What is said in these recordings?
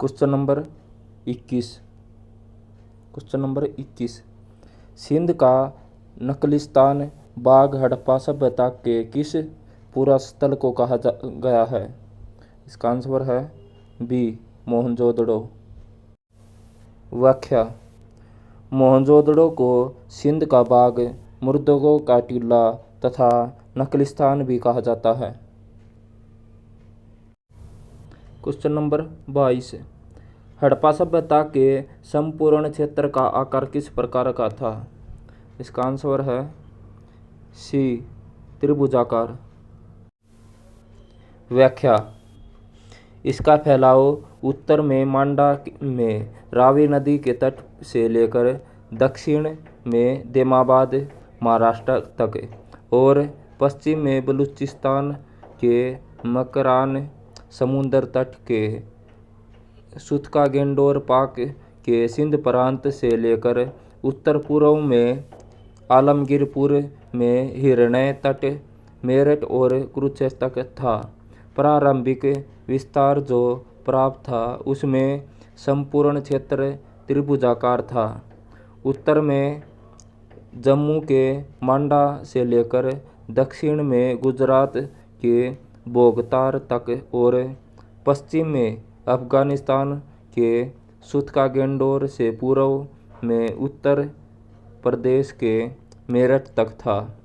Question number 21। Question number 21। Sindh का नकलिस्तान बाग हड़प्पा सभ्यता के किस पूरा स्थल को कहा गया है? इसका आंसर है बी मोहनजोदड़ो। व्याख्या। मोहनजोदड़ो को सिंध का बाग, मुर्दों का टीला तथा नकलिस्तान भी कहा जाता है। Question number 22। हड़प्पा सभ्यता के संपूर्ण क्षेत्र का आकार किस प्रकार का था? इसका आंसर है सी त्रिभुजाकार। व्याख्या। इसका फैलाव उत्तर में मांडा में रावी नदी के तट से लेकर दक्षिण में देमाबाद महाराष्ट्र तक और पश्चिम में बलूचिस्तान के मकरान समुद्र तट के सुतका गेंडोर पाक के सिंध प्रांत से लेकर उत्तर पूर्व में आलमगीरपुर में हिरण्य तट, मेरठ और कुरुक्षेत्र तक था। प्रारंभिक विस्तार जो प्राप्त था उसमें संपूर्ण क्षेत्र त्रिभुजाकार था। उत्तर में जम्मू के मांडा से लेकर दक्षिण में गुजरात के बोगतार तक और पश्चिम में अफगानिस्तान के सुतका गेंडोर से पूर्व में उत्तर प्रदेश के मेरठ तक था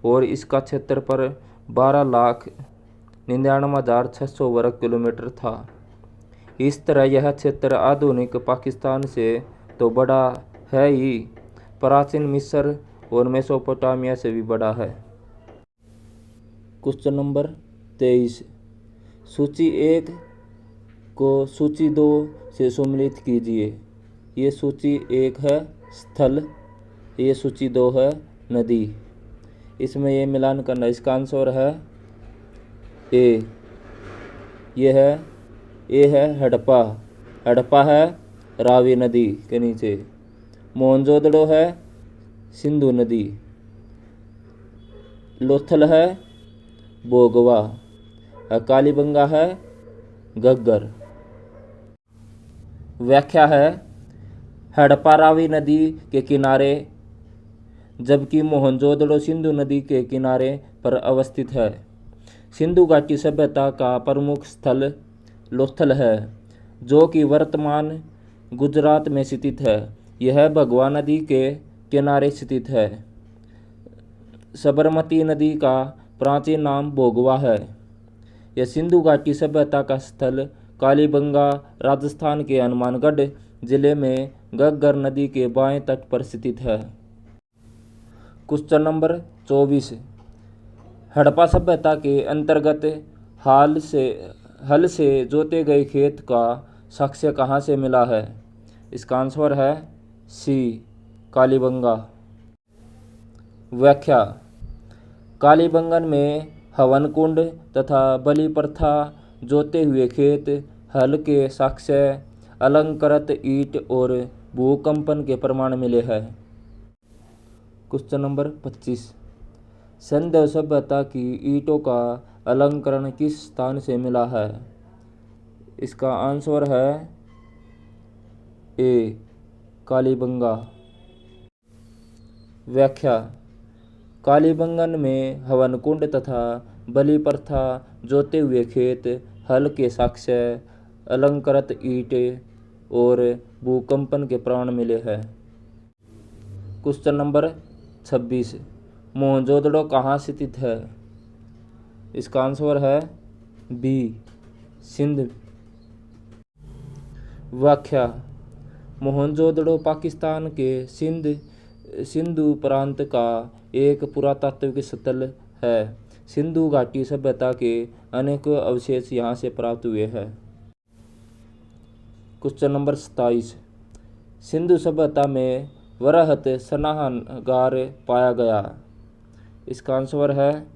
और इसका क्षेत्रफल 12,99,600 वर्ग किलोमीटर था। इस तरह यह क्षेत्र आधुनिक पाकिस्तान से तो बड़ा है ही, प्राचीन मिस्र और मेसोपोटामिया से भी बड़ा है। Question number 23। सूची 1 को सूची 2 से सम्मिलित कीजिए। ये सूची 1 है स्थल, ये सूची 2 है नदी। इसमें ये मिलान करना। इसका आंसर है ए। ये है ए है हड़प्पा। हड़प्पा है रावी नदी के नीचे। मोहनजोदड़ो है सिंधु नदी। लोथल है बोगवा। कालीबंगा है घग्गर। व्याख्या है। हड़प्पा रावी नदी के किनारे जबकि मोहनजोदड़ो सिंधु नदी के किनारे पर अवस्थित है। सिंधु घाटी सभ्यता का प्रमुख स्थल लोथल है जो कि वर्तमान गुजरात में स्थित है। यह भगवा नदी के किनारे स्थित है। साबरमती नदी का प्राचीन नाम बोगवा है। यह सिंधु घाटी सभ्यता का स्थल कालीबंगा राजस्थान के हनुमानगढ़ जिले में घग्गर नदी के बाएं तट पर स्थित है। Question number 24। हड़प्पा सभ्यता के अंतर्गत हल से जोते गए खेत का साक्ष्य कहाँ से मिला है? इसका आंसर है सी कालीबंगा। व्याख्या। कालीबंगन में हवन कुंड तथा बलि प्रथा, जोते हुए खेत, हल के साक्ष्य, अलंकृत ईंट और भूकंपन के प्रमाण मिले हैं। Question number 25। सिंधु सभ्यता की ईंटों का अलंकरण किस स्थान से मिला है? इसका आंसर है ए कालीबंगा। व्याख्या। कालीबंगन में हवन कुंड तथा बलि प्रथा, जोते हुए खेत, हल के साक्ष्य, अलंकृत ईंटें और भूकंपन के प्रमाण मिले हैं। Question number 26। मोहनजोदड़ो कहाँ स्थित है? इसका आंसर है बी सिंध। व्याख्या। मोहनजोदड़ो पाकिस्तान के सिंधु प्रांत का एक पुरातात्विक स्थल है। सिंधु घाटी सभ्यता के अनेक अवशेष यहाँ से प्राप्त हुए हैं। Question number 27। सिंधु सभ्यता में वृहत स्नानागार पाया गया। इसका आंसर है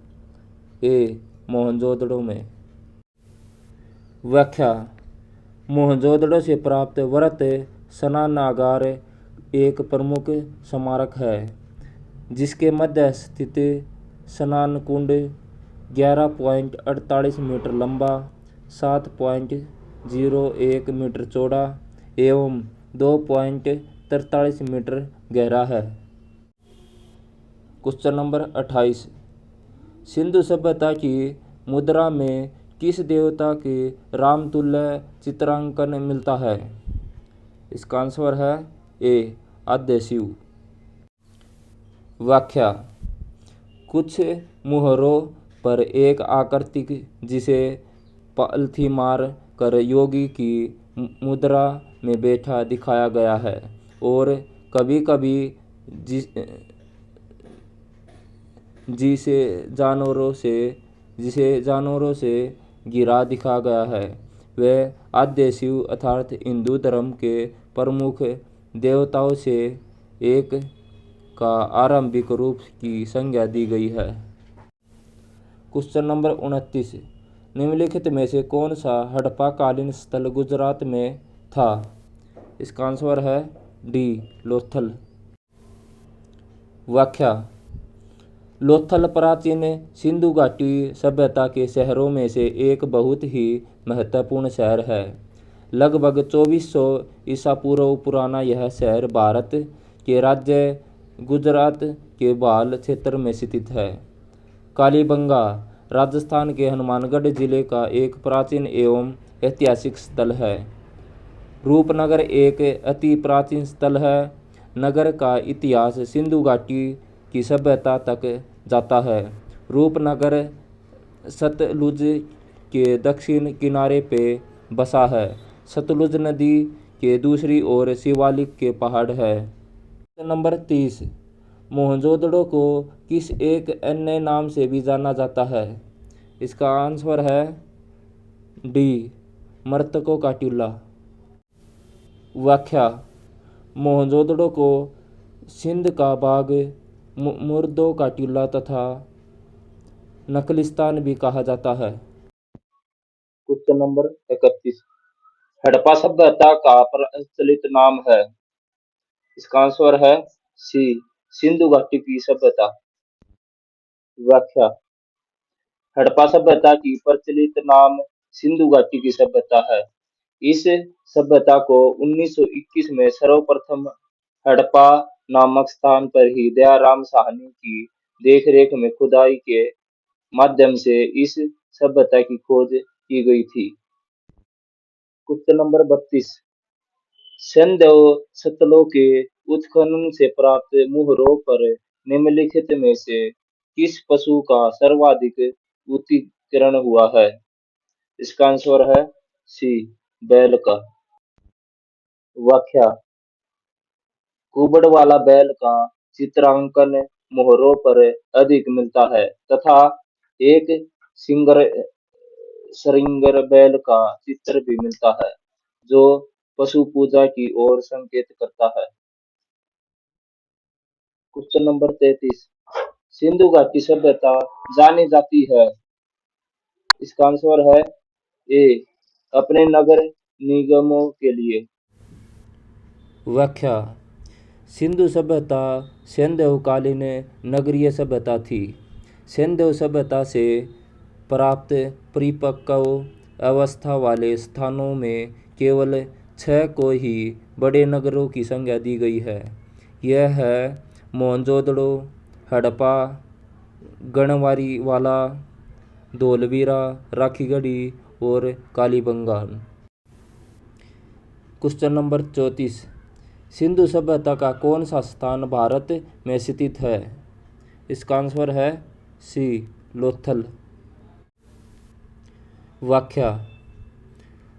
ए मोहनजोदड़ो में। व्याख्या। मोहनजोदड़ो से प्राप्त वृहत स्नानागार एक प्रमुख स्मारक है जिसके मध्य स्थित स्नान कुंड 11.48 मीटर लंबा, 2.01 मीटर चौड़ा एवं 2.43 मीटर गहरा है। Question number 28। सिंधु सभ्यता की मुद्रा में किस देवता के रामतुल्य चित्रांकन मिलता है? इसका आंसर है ए आद्य शिव। व्याख्या। कुछ मुहरों पर एक आकृति जिसे पालथी मार कर योगी की मुद्रा में बैठा दिखाया गया है और कभी कभी जिसे जानवरों से गिरा दिखा गया है, वह आद्य शिव अर्थात हिंदू धर्म के प्रमुख देवताओं से एक का आरंभिक रूप की संज्ञा दी गई है। Question number 29। निम्नलिखित में से कौन सा हड़प्पा कालीन स्थल गुजरात में था? इसका आंसर है डी लोथल। व्याख्या। लोथल प्राचीन सिंधु घाटी सभ्यता के शहरों में से एक बहुत ही महत्वपूर्ण शहर है। लगभग 2400 ईसा पूर्व पुराना यह शहर भारत के राज्य गुजरात के बाल क्षेत्र में स्थित है। कालीबंगा राजस्थान के हनुमानगढ़ जिले का एक प्राचीन एवं ऐतिहासिक स्थल है। रूपनगर एक अति प्राचीन स्थल है। नगर का इतिहास सिंधु घाटी की सभ्यता तक जाता है। रूपनगर सतलुज के दक्षिण किनारे पे बसा है। सतलुज नदी के दूसरी ओर शिवालिक के पहाड़ है। नंबर 30। मोहनजोदड़ो को किस एक अन्य नाम से भी जाना जाता है? इसका आंसर है डी मृतकों का टीला। व्याख्या। मोहनजोदड़ो को सिंध का बाग, मुर्दों का टीला तथा नखलिस्तान भी कहा जाता है। Question number 31। हड़प्पा सभ्यता का प्रचलित नाम है? इसका आंसर है सी सिंधु घाटी की सभ्यता। व्याख्या। हड़प्पा सभ्यता की प्रचलित नाम सिंधु घाटी की सभ्यता है। इस सभ्यता को 1921 में सर्वप्रथम हड़प्पा नामक स्थान पर ही दयाराम साहनी की देखरेख में खुदाई के माध्यम से इस सभ्यता की खोज की गई थी। Question number 32। सैंधव सतलों के उत्खनन से प्राप्त मुहरों पर निम्नलिखित में से किस पशु का सर्वाधिक उत्कीर्ण हुआ है? इसका आंसर है सी बैल का। व्याख्या। कुबड़ वाला बैल का चित्रांकन मुहरों पर अधिक मिलता है तथा एक श्रृंगार बैल का चित्र भी मिलता है जो पशु पूजा की ओर संकेत करता है। Question number 33। सिंधु घाटी सभ्यता जानी जाती है? इसका आंसर है ए अपने नगर निगमों के लिए। व्याख्या। सिंधु सभ्यता सैंधवकालीन नगरीय सभ्यता थी। सैंधव सभ्यता से प्राप्त परिपक्व अवस्था वाले स्थानों में केवल 6 को ही बड़े नगरों की संज्ञा दी गई है। यह है मोहनजोदड़ो, हड़प्पा, गढ़वारीवाला, धोलवीरा, राखीगढ़ी और कालीबंगा। Question number 34। सिंधु सभ्यता का कौन सा स्थान भारत में स्थित है? इसका आंसर है सी लोथल। व्याख्या।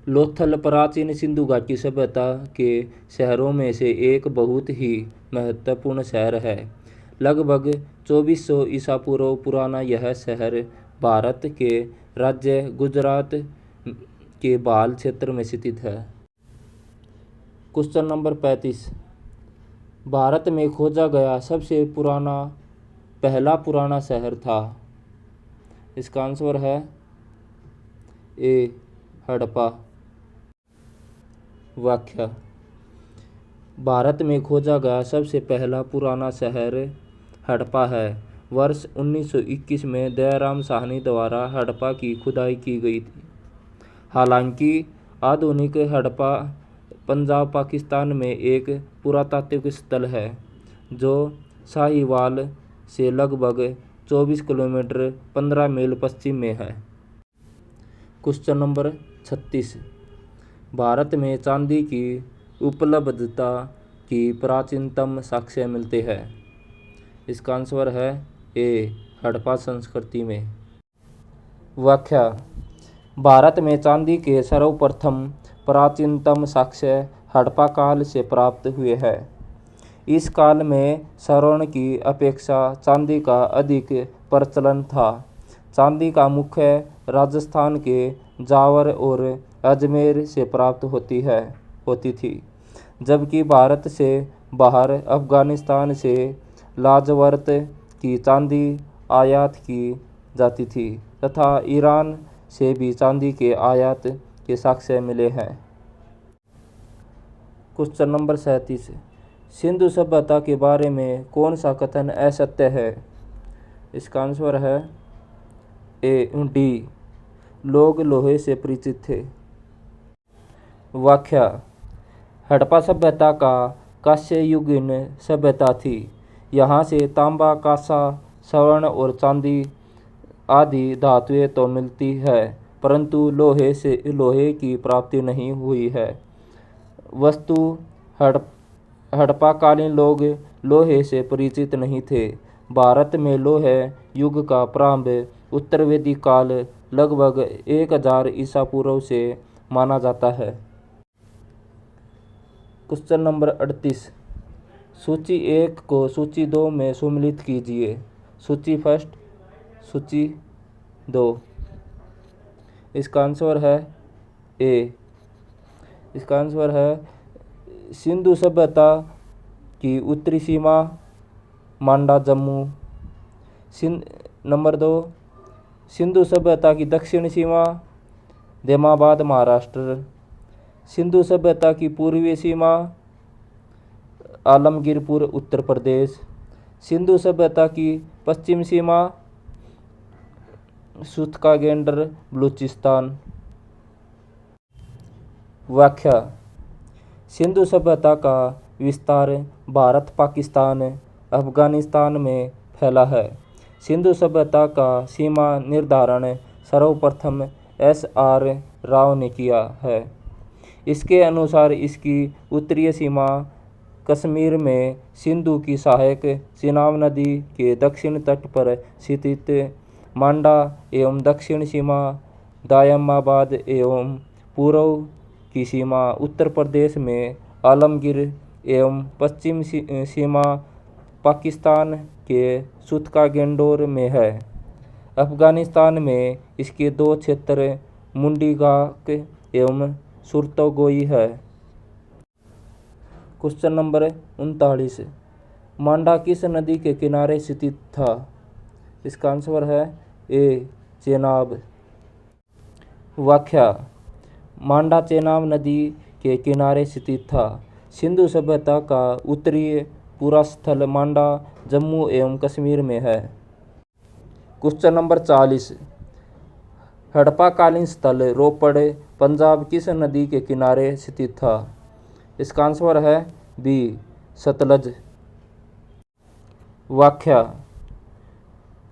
लोथल प्राचीन सिंधु घाटी सभ्यता के शहरों में से एक बहुत ही महत्वपूर्ण शहर है। लगभग 2400 ईसा पूर्व पुराना यह शहर भारत के राज्य गुजरात के बाल क्षेत्र में स्थित है। Question number 35। भारत में खोजा गया सबसे पहला पुराना शहर था? इसका आंसर है ए हड़प्पा। व्याख्या। भारत में खोजा गया सबसे पहला पुराना शहर हड़प्पा है। वर्ष 1921 में दयाराम साहनी द्वारा हड़प्पा की खुदाई की गई थी। हालांकि आधुनिक हड़प्पा पंजाब पाकिस्तान में एक पुरातात्विक स्थल है जो साहिवाल से लगभग 24 किलोमीटर 15 मील पश्चिम में है। Question number 36। भारत में चांदी की उपलब्धता की प्राचीनतम साक्ष्य मिलते हैं। इसका आंसर है ए, हड़प्पा संस्कृति में। व्याख्या। भारत में चांदी के सर्वप्रथम प्राचीनतम साक्ष्य हड़प्पा काल से प्राप्त हुए हैं। इस काल में स्वर्ण की अपेक्षा चांदी का अधिक प्रचलन था। चांदी का मुख्य राजस्थान के जावर और अजमेर से प्राप्त होती थी, जबकि भारत से बाहर अफगानिस्तान से लाजवर्त की चांदी आयात की जाती थी तथा ईरान से भी चांदी के आयात के साक्ष्य मिले हैं। Question number 37। सिंधु सभ्यता के बारे में कौन सा कथन असत्य है? इसका आंसर है ए, डी, लोग लोहे से परिचित थे। व्याख्या। हड़प्पा सभ्यता का कांस्य युगीन सभ्यता थी। यहाँ से तांबा, कांसा, स्वर्ण और चांदी आदि धातुएं तो मिलती है, परंतु लोहे की प्राप्ति नहीं हुई है। वस्तु हड़प्पाकालीन लोग लोहे से परिचित नहीं थे। भारत में लोहे युग का प्रारंभ उत्तर वैदिक काल लगभग 1000 ईसा पूर्व से माना जाता है। Question number 38। सूची 1 को सूची 2 में सम्मिलित कीजिए। सूची फर्स्ट, सूची 2। इसका आंसर है ए। इसका आंसर है सिंधु सभ्यता की उत्तरी सीमा मांडा जम्मू। नंबर 2, सिंधु सभ्यता की दक्षिण सीमा देमाबाद महाराष्ट्र। सिंधु सभ्यता की पूर्वी सीमा आलमगीरपुर उत्तर प्रदेश। सिंधु सभ्यता की पश्चिम सीमा सूतकागेंडर बलूचिस्तान। व्याख्या। सिंधु सभ्यता का विस्तार भारत, पाकिस्तान, अफगानिस्तान में फैला है। सिंधु सभ्यता का सीमा निर्धारण सर्वप्रथम SR राव ने किया है। इसके अनुसार इसकी उत्तरीय सीमा कश्मीर में सिंधु की सहायक चिनाब नदी के दक्षिण तट पर स्थित मांडा एवं दक्षिण सीमा दायमाबाद एवं पूर्व की सीमा उत्तर प्रदेश में आलमगीर एवं पश्चिम सीमा पाकिस्तान के सूतकागेंडोर में है। अफगानिस्तान में इसके 2 क्षेत्र मुंडीगाक एवं सुरतोगोई है। Question number 39। मांडा किस नदी के किनारे स्थित था? इसका आंसर है ए, चेनाब। व्याख्या। मांडा चेनाब नदी के किनारे स्थित था। सिंधु सभ्यता का उत्तरी पूरा स्थल मांडा जम्मू एवं कश्मीर में है। Question number 40। हड़प्पाकालीन स्थल रोपड़ पंजाब किस नदी के किनारे स्थित था? इसका आंसर है बी, सतलज। व्याख्या।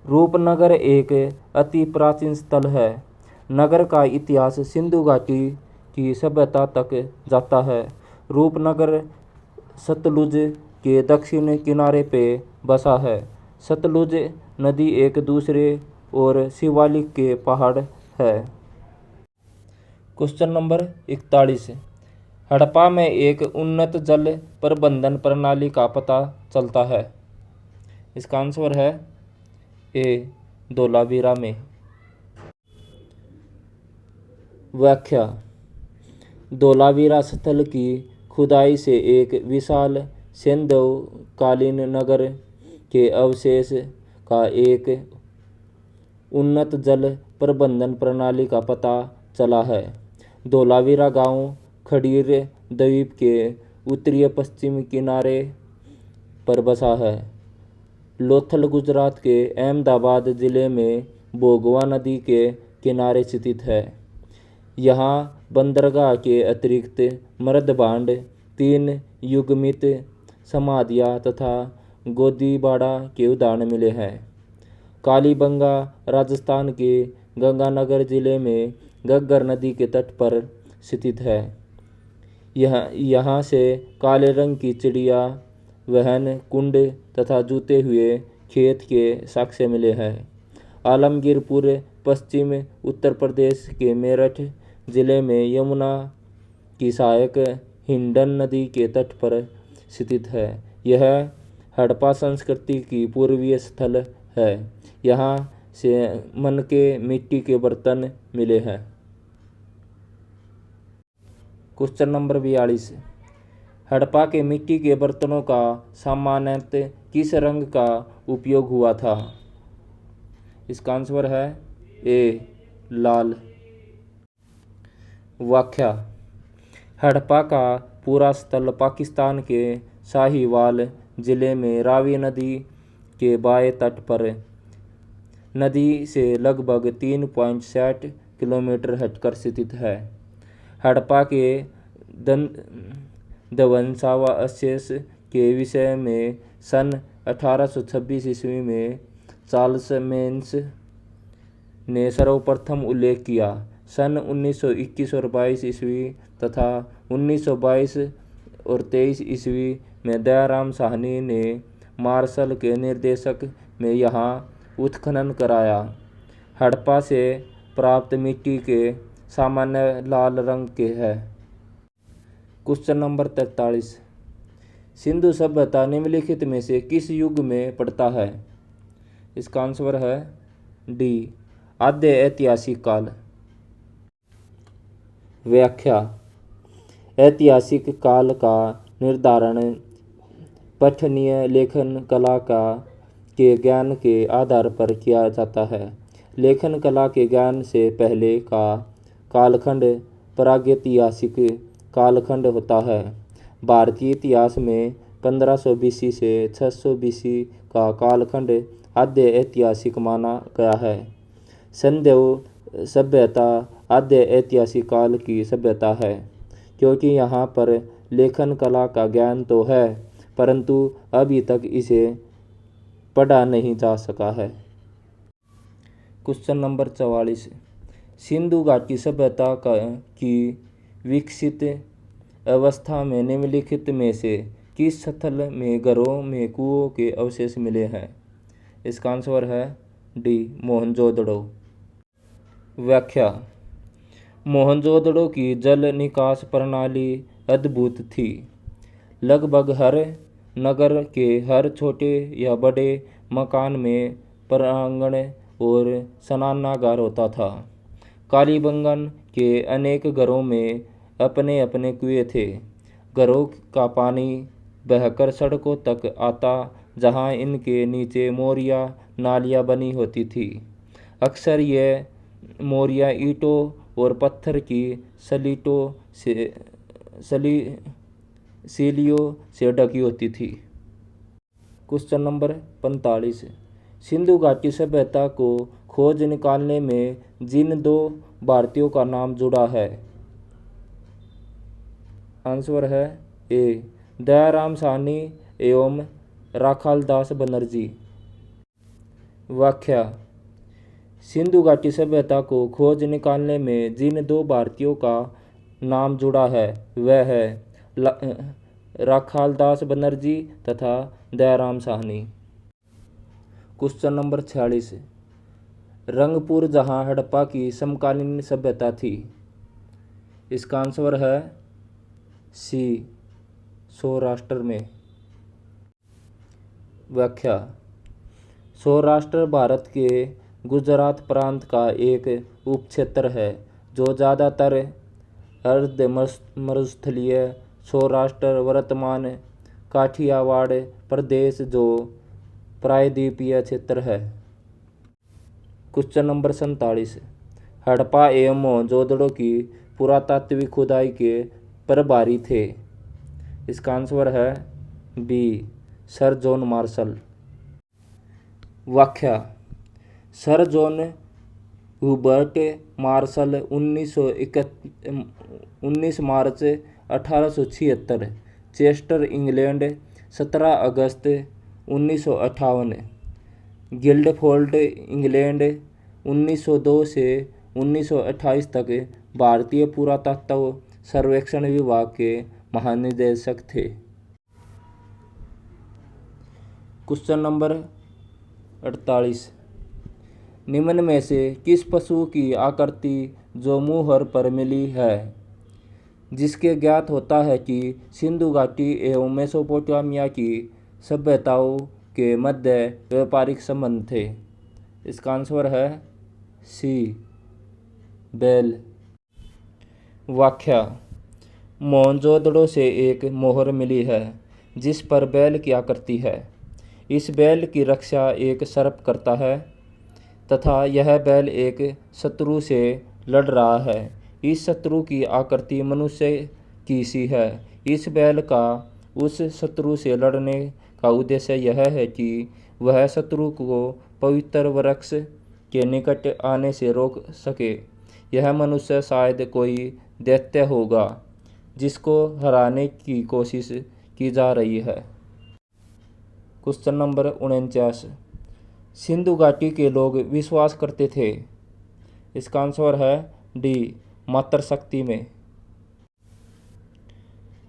रूपनगर एक अति प्राचीन स्थल है। नगर का इतिहास सिंधु घाटी की सभ्यता तक जाता है। रूपनगर सतलुज के दक्षिण किनारे पे बसा है। सतलुज नदी एक दूसरे और शिवालिक के पहाड़ है। Question number 41। हड़प्पा में एक उन्नत जल प्रबंधन प्रणाली का पता चलता है। इसका आंसर है ए, धोलावीरा में। व्याख्या। धोलावीरा स्थल की खुदाई से एक विशाल सैंधवकालीन नगर के अवशेष का एक उन्नत जल प्रबंधन प्रणाली का पता चला है। धोलावीरा गांव खड़ीर द्वीप के उत्तरी पश्चिमी किनारे पर बसा है। लोथल गुजरात के अहमदाबाद जिले में भोगवा नदी के किनारे स्थित है। यहाँ बंदरगाह के अतिरिक्त मर्दभांड, 3 युगमित समाधियाँ तथा गोदीबाड़ा के उदाहरण मिले हैं। कालीबंगा राजस्थान के गंगानगर जिले में घग्गर नदी के तट पर स्थित है। यहाँ से काले रंग की चिड़िया, वहन कुंड तथा जूते हुए खेत के साक्ष्य मिले हैं। आलमगीरपुर पश्चिम उत्तर प्रदेश के मेरठ जिले में यमुना की सहायक हिंडन नदी के तट पर स्थित है। यह हड़प्पा संस्कृति की पूर्वीय स्थल है। यहाँ से मनके मिट्टी के बर्तन मिले हैं। क्वेश्चन नंबर 42, हड़प्पा के मिट्टी के बर्तनों का सामान्यतः किस रंग का उपयोग हुआ था? इसका आंसर है ए, लाल। व्याख्या, हड़प्पा का पूरा स्थल पाकिस्तान के साहिवाल जिले में रावी नदी के बाएं तट पर नदी से लगभग 3.60 किलोमीटर हटकर स्थित है। हड़प्पा के ध्वंसावशेष के विषय में सन 1826 ईस्वी में चार्ल्स मेंस ने सर्वप्रथम उल्लेख किया। सन 1921 और 22 ईस्वी तथा 1922 और 23 ईस्वी में दयाराम साहनी ने मार्शल के निर्देशक में यहाँ उत्खनन कराया। हड़प्पा से प्राप्त मिट्टी के सामान्य लाल रंग के है। क्वेश्चन नंबर 43, सिंधु सभ्यता निम्नलिखित में से किस युग में पड़ता है? इसका आंसर है डी, आद्य ऐतिहासिक काल। व्याख्या, ऐतिहासिक काल का निर्धारण पठनीय लेखन कला के ज्ञान के आधार पर किया जाता है। लेखन कला के ज्ञान से पहले का कालखंड प्रागैतिहासिक कालखंड होता है। भारतीय इतिहास में 1500 BC से 600 BC का कालखंड आद्य ऐतिहासिक माना गया है। सिंधु सभ्यता आद्य ऐतिहासिक काल की सभ्यता है, क्योंकि यहाँ पर लेखन कला का ज्ञान तो है, परंतु अभी तक इसे पढ़ा नहीं जा सका है। क्वेश्चन नंबर 44, सिंधु घाटी सभ्यता की विकसित अवस्था में निम्नलिखित में से किस स्थल में घरों में कुओं के अवशेष मिले हैं? इसका आंसर है डी, मोहनजोदड़ो। व्याख्या, मोहनजोदड़ो की जल निकास प्रणाली अद्भुत थी। लगभग हर नगर के हर छोटे या बड़े मकान में प्रांगण और स्नानागार होता था। कालीबंगन के अनेक घरों में अपने अपने कुएं थे। घरों का पानी बहकर सड़कों तक आता, जहां इनके नीचे मोरियां नालियां बनी होती थी। अक्सर ये मोरियां ईंटों और पत्थर की सीलियों से ढकी होती थी। क्वेश्चन नंबर 45, सिंधु घाटी सभ्यता को खोज निकालने में जिन 2 भारतीयों का नाम जुड़ा है? आंसर है ए, दयाराम साहनी एवं राखालदास बनर्जी। व्याख्या, सिंधु घाटी सभ्यता को खोज निकालने में जिन 2 भारतीयों का नाम जुड़ा है वह है राखालदास बनर्जी तथा दयाराम साहनी। क्वेश्चन नंबर 46, रंगपुर जहां हड़प्पा की समकालीन सभ्यता थी। इसका आंसर है सी, सौराष्ट्र में। व्याख्या, सौराष्ट्र भारत के गुजरात प्रांत का एक उपक्षेत्र है जो ज़्यादातर अर्ध मरुस्थलीय सौराष्ट्र वर्तमान काठियावाड़ प्रदेश जो प्रायद्वीपीय क्षेत्र है। क्वेश्चन नंबर 47, हड़प्पा एवं मोहनजोदड़ो की पुरातात्विक खुदाई के प्रभारी थे। इसका आंसर है बी, सर जॉन मार्शल। व्याख्या, सर जॉन हुबर्ट मार्शल 19 मार्च 1876, चेस्टर इंग्लैंड 17 अगस्त 1958, गिल्डफोर्ड इंग्लैंड 1902 से 1928 तक भारतीय पुरातत्व सर्वेक्षण विभाग के महानिदेशक थे। क्वेश्चन नंबर 48, निम्न में से किस पशु की आकृति जो मुहर पर मिली है, जिसके ज्ञात होता है कि सिंधु घाटी एवं मेसोपोटामिया की सभ्यताओं के मध्य व्यापारिक संबंध थे? इसका आंसर है सी, बैल। व्याख्या, मोहनजोदड़ो से एक मोहर मिली है जिस पर बैल की आकृति है। इस बैल की रक्षा एक सर्प करता है तथा यह बैल एक शत्रु से लड़ रहा है। इस शत्रु की आकृति मनुष्य की सी है। इस बैल का उस शत्रु से लड़ने का उद्देश्य यह है कि वह शत्रु को पवित्र वृक्ष के निकट आने से रोक सके। यह मनुष्य शायद कोई दैत्य होगा जिसको हराने की कोशिश की जा रही है। क्वेश्चन नंबर 49, सिंधु घाटी के लोग विश्वास करते थे? इसका आंसर है डी, मातृशक्ति में।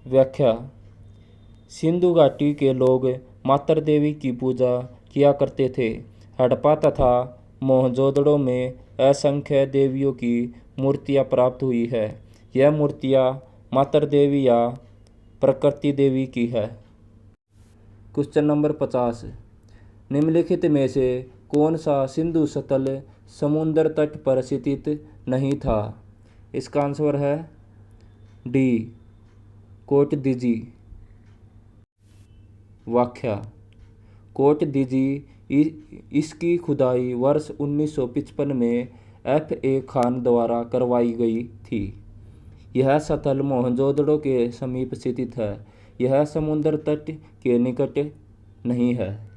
व्याख्या, सिंधु घाटी के लोग मातृ देवी की पूजा किया करते थे। हड़प्पा तथा मोहनजोदड़ो में असंख्य देवियों की मूर्तियां प्राप्त हुई है। यह मूर्तियां मातृ देवी या प्रकृति देवी की है। क्वेश्चन नंबर 50, निम्नलिखित में से कौन सा सिंधु सतल समुद्र तट पर स्थित नहीं था? इसका आंसर है डी, कोट दीजी। व्याख्या, कोट दीजी इसकी खुदाई वर्ष 1955 में F.A. खान द्वारा करवाई गई थी। यह स्थल मोहनजोदड़ो के समीप स्थित है। यह समुद्र तट के निकट नहीं है।